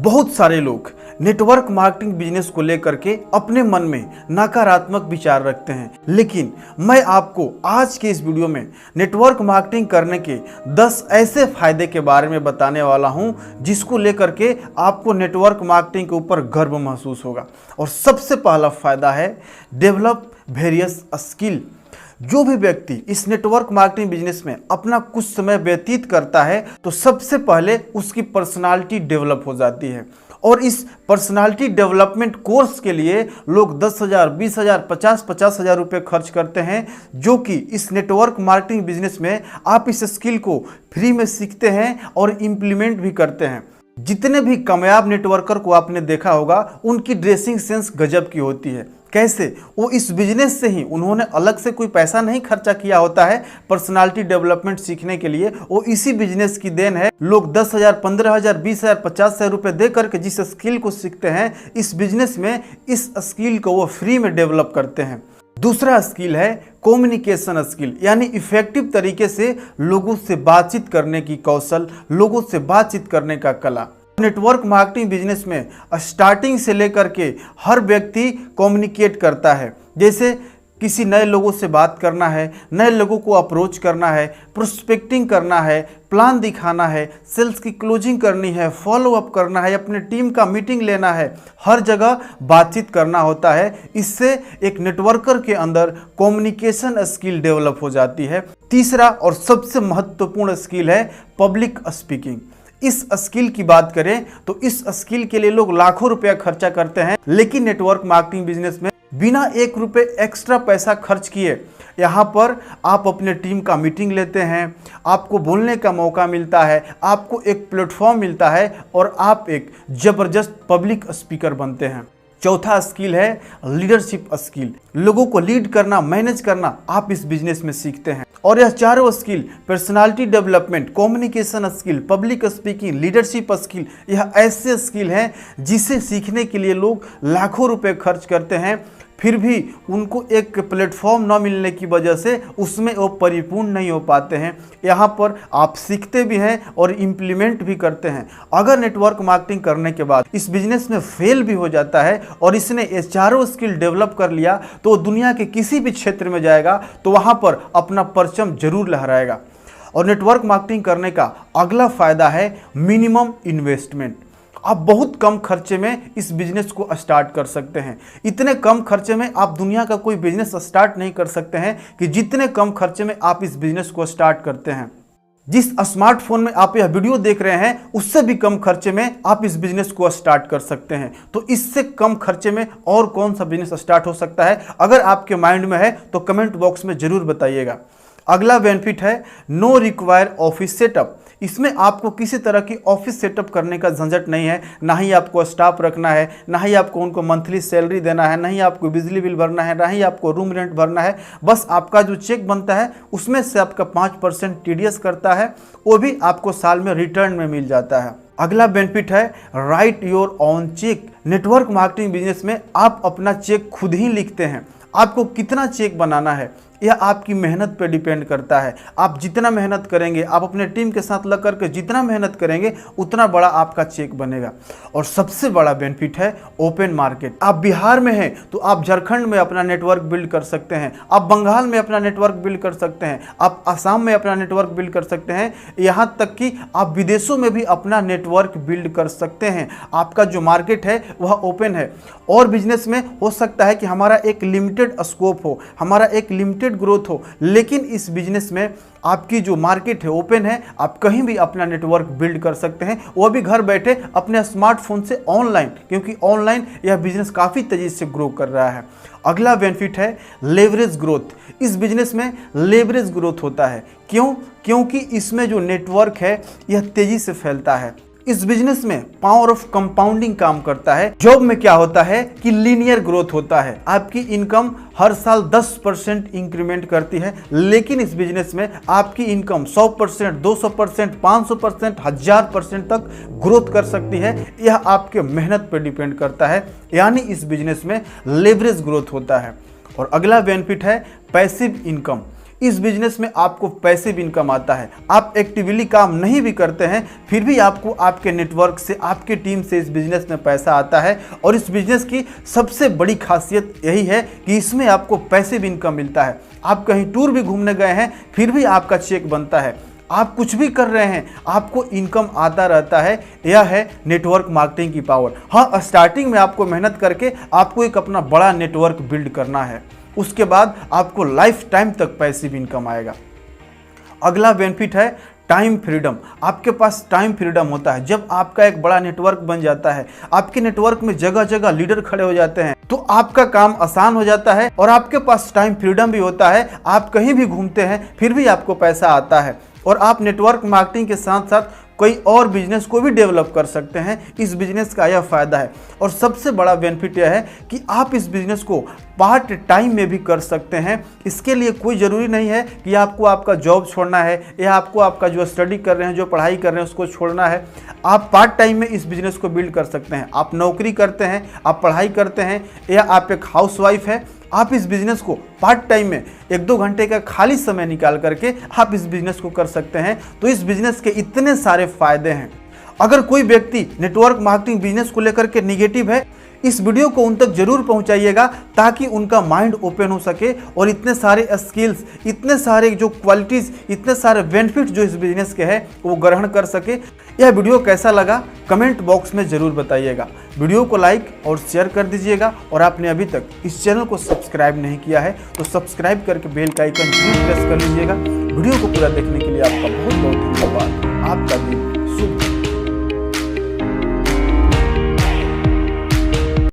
बहुत सारे लोग नेटवर्क मार्केटिंग बिजनेस को लेकर के अपने मन में नकारात्मक विचार रखते हैं, लेकिन मैं आपको आज के इस वीडियो में नेटवर्क मार्केटिंग करने के 10 ऐसे फायदे के बारे में बताने वाला हूं जिसको लेकर के आपको नेटवर्क मार्केटिंग के ऊपर गर्व महसूस होगा। और सबसे पहला फायदा है डेवलप वेरियस स्किल। जो भी व्यक्ति इस नेटवर्क मार्केटिंग बिजनेस में अपना कुछ समय व्यतीत करता है तो सबसे पहले उसकी पर्सनालिटी डेवलप हो जाती है। और इस पर्सनालिटी डेवलपमेंट कोर्स के लिए लोग 10,000, 20,000, 50,000 रुपये खर्च करते हैं, जो कि इस नेटवर्क मार्केटिंग बिजनेस में आप इस स्किल को फ्री में सीखते हैं और इम्प्लीमेंट भी करते हैं। जितने भी कामयाब नेटवर्कर को आपने देखा होगा उनकी ड्रेसिंग सेंस गजब की होती है। कैसे? वो इस बिजनेस से ही उन्होंने अलग से कोई पैसा नहीं खर्चा किया होता है पर्सनालिटी डेवलपमेंट सीखने के लिए, वो इसी बिजनेस की देन है। लोग 10,000, 15,000, 20,000, 50,000 रुपये दे करके जिस स्किल को सीखते हैं इस बिजनेस में, इस स्किल को वो फ्री में डेवलप करते हैं। दूसरा स्किल है कम्युनिकेशन स्किल, यानी इफेक्टिव तरीके से लोगों से बातचीत करने की कौशल, लोगों से बातचीत करने का कला। नेटवर्क मार्केटिंग बिजनेस में स्टार्टिंग से लेकर के हर व्यक्ति कम्युनिकेट करता है। जैसे किसी नए लोगों से बात करना है, नए लोगों को अप्रोच करना है, प्रोस्पेक्टिंग करना है, प्लान दिखाना है, सेल्स की क्लोजिंग करनी है, फॉलो अप करना है, अपने टीम का मीटिंग लेना है, हर जगह बातचीत करना होता है। इससे एक नेटवर्कर के अंदर कम्युनिकेशन स्किल डेवलप हो जाती है। तीसरा और सबसे महत्वपूर्ण स्किल है पब्लिक स्पीकिंग। इस स्किल की बात करें तो इस स्किल के लिए लोग लाखों रुपया खर्चा करते हैं, लेकिन नेटवर्क मार्केटिंग बिजनेस में बिना 1 रुपये एक्स्ट्रा पैसा खर्च किए यहाँ पर आप अपने टीम का मीटिंग लेते हैं, आपको बोलने का मौका मिलता है, आपको एक प्लेटफॉर्म मिलता है और आप एक जबरदस्त पब्लिक स्पीकर बनते हैं। चौथा स्किल है लीडरशिप स्किल। लोगों को लीड करना, मैनेज करना आप इस बिजनेस में सीखते हैं। और यह चारों skill personality development, communication skill, public speaking, leadership skill, यह ऐसे स्किल हैं जिसे सीखने के लिए लोग लाखों रुपए खर्च करते हैं, फिर भी उनको एक प्लेटफॉर्म न मिलने की वजह से उसमें वो परिपूर्ण नहीं हो पाते हैं। यहाँ पर आप सीखते भी हैं और इम्प्लीमेंट भी करते हैं। अगर नेटवर्क मार्केटिंग करने के बाद इस बिजनेस में फेल भी हो जाता है और इसने ये चारों स्किल डेवलप कर लिया तो दुनिया के किसी भी क्षेत्र में जाएगा तो वहाँ पर अपना परचम जरूर लहराएगा। और नेटवर्क मार्केटिंग करने का अगला फायदा है मिनिमम इन्वेस्टमेंट। आप बहुत कम खर्चे में इस बिजनेस को स्टार्ट कर सकते हैं। इतने कम खर्चे में आप दुनिया का कोई बिजनेस स्टार्ट नहीं कर सकते हैं कि जितने कम खर्चे में आप इस बिजनेस को स्टार्ट करते हैं। जिस स्मार्टफोन में आप यह वीडियो देख रहे हैं उससे भी कम खर्चे में आप इस बिजनेस को स्टार्ट कर सकते हैं। तो इससे कम खर्चे में और कौन सा बिजनेस स्टार्ट हो सकता है? अगर आपके माइंड में है तो कमेंट बॉक्स में जरूर बताइएगा। अगला बेनिफिट है नो रिक्वायर ऑफिस सेटअप। इसमें आपको किसी तरह की ऑफिस सेटअप करने का झंझट नहीं है, ना ही आपको स्टाफ रखना है, ना ही आपको उनको मंथली सैलरी देना है, ना ही आपको बिजली बिल भरना है, ना ही आपको रूम रेंट भरना है। बस आपका जो चेक बनता है उसमें से आपका 5% TDS करता है, वो भी आपको साल में रिटर्न में मिल जाता है। अगला बेनिफिट है write your own cheque. Network marketing business में आप अपना चेक खुद ही लिखते हैं। आपको कितना चेक बनाना है यह आपकी मेहनत पर डिपेंड करता है। आप जितना मेहनत करेंगे, आप अपने टीम के साथ लग करके जितना मेहनत करेंगे उतना बड़ा आपका चेक बनेगा। और सबसे बड़ा बेनिफिट है ओपन मार्केट। आप बिहार में हैं तो आप झारखंड में अपना नेटवर्क बिल्ड कर सकते हैं, आप बंगाल में अपना नेटवर्क बिल्ड कर सकते हैं, आप आसाम में अपना नेटवर्क बिल्ड कर सकते हैं, यहाँ तक कि आप विदेशों में भी अपना नेटवर्क बिल्ड कर सकते हैं। आपका जो मार्केट है वह ओपन है। और बिजनेस में हो सकता है कि हमारा एक लिमिटेड स्कोप हो, हमारा एक लिमिटेड ग्रोथ हो, लेकिन इस बिजनेस में आपकी जो मार्केट है ओपन है। आप कहीं भी अपना नेटवर्क बिल्ड कर सकते हैं, वो भी घर बैठे अपने स्मार्टफोन से ऑनलाइन, क्योंकि ऑनलाइन यह बिजनेस काफ़ी तेजी से ग्रो कर रहा है। अगला बेनिफिट है लेवरेज ग्रोथ। इस बिजनेस में लेवरेज ग्रोथ होता है। क्यों? क्योंकि इसमें जो नेटवर्क है यह तेजी से फैलता है। इस बिजनेस में पावर ऑफ कंपाउंडिंग काम करता है। जॉब में क्या होता है कि लीनियर ग्रोथ होता है, आपकी इनकम हर साल 10% इंक्रीमेंट करती है, लेकिन इस बिजनेस में आपकी इनकम 100%, 200%, 500%, 1000% तक ग्रोथ कर सकती है। यह आपके मेहनत पर डिपेंड करता है, यानी इस बिजनेस में लेवरेज ग्रोथ होता है। और अगला बेनिफिट है पैसिव इनकम। इस बिजनेस में आपको पैसे भी इनकम आता है। आप एक्टिवली काम नहीं भी करते हैं फिर भी आपको आपके नेटवर्क से, आपके टीम से इस बिजनेस में पैसा आता है। और इस बिजनेस की सबसे बड़ी खासियत यही है कि इसमें आपको पैसे भी इनकम मिलता है। आप कहीं टूर भी घूमने गए हैं फिर भी आपका चेक बनता है। आप कुछ भी कर रहे हैं आपको इनकम आता रहता है। यह है नेटवर्क मार्केटिंग की पावर। हाँ, स्टार्टिंग में आपको मेहनत करके आपको एक अपना बड़ा नेटवर्क बिल्ड करना है, उसके बाद आपको लाइफ टाइम तक पैसिव इनकम आएगा। अगला बेनिफिट है टाइम फ्रीडम। आपके पास टाइम फ्रीडम होता है। जब आपका एक बड़ा नेटवर्क बन जाता है, आपके नेटवर्क में जगह जगह लीडर खड़े हो जाते हैं, तो आपका काम आसान हो जाता है और आपके पास टाइम फ्रीडम भी होता है। आप कहीं भी घूमते हैं फिर भी आपको पैसा आता है और आप नेटवर्क मार्केटिंग के साथ साथ कोई और बिजनेस को भी डेवलप कर सकते हैं। इस बिजनेस का यह फायदा है। और सबसे बड़ा बेनिफिट यह है कि आप इस बिजनेस को पार्ट टाइम में भी कर सकते हैं। इसके लिए कोई ज़रूरी नहीं है कि आपको आपका जॉब छोड़ना है या आपको आपका जो स्टडी कर रहे हैं, जो पढ़ाई कर रहे हैं उसको छोड़ना है। आप पार्ट टाइम में इस बिजनेस को बिल्ड कर सकते हैं। आप नौकरी करते हैं, आप पढ़ाई करते हैं या आप एक हाउसवाइफ है, आप इस बिजनेस को पार्ट टाइम में 1-2 घंटे का खाली समय निकाल करके आप इस बिजनेस को कर सकते हैं। तो इस बिजनेस के इतने सारे फायदे हैं। अगर कोई व्यक्ति नेटवर्क मार्केटिंग बिजनेस को लेकर के निगेटिव है, इस वीडियो को उन तक जरूर पहुंचाइएगा ताकि उनका माइंड ओपन हो सके और इतने सारे स्किल्स, इतने सारे जो क्वालिटीज़, इतने सारे बेनिफिट जो इस बिजनेस के हैं वो ग्रहण कर सके। यह वीडियो कैसा लगा कमेंट बॉक्स में ज़रूर बताइएगा। वीडियो को लाइक और शेयर कर दीजिएगा और आपने अभी तक इस चैनल को सब्सक्राइब नहीं किया है तो सब्सक्राइब करके बेल का आइकन जरूर प्रेस कर लीजिएगा। वीडियो को पूरा देखने के लिए आपका बहुत बहुत धन्यवाद। आपका दिन शुभ।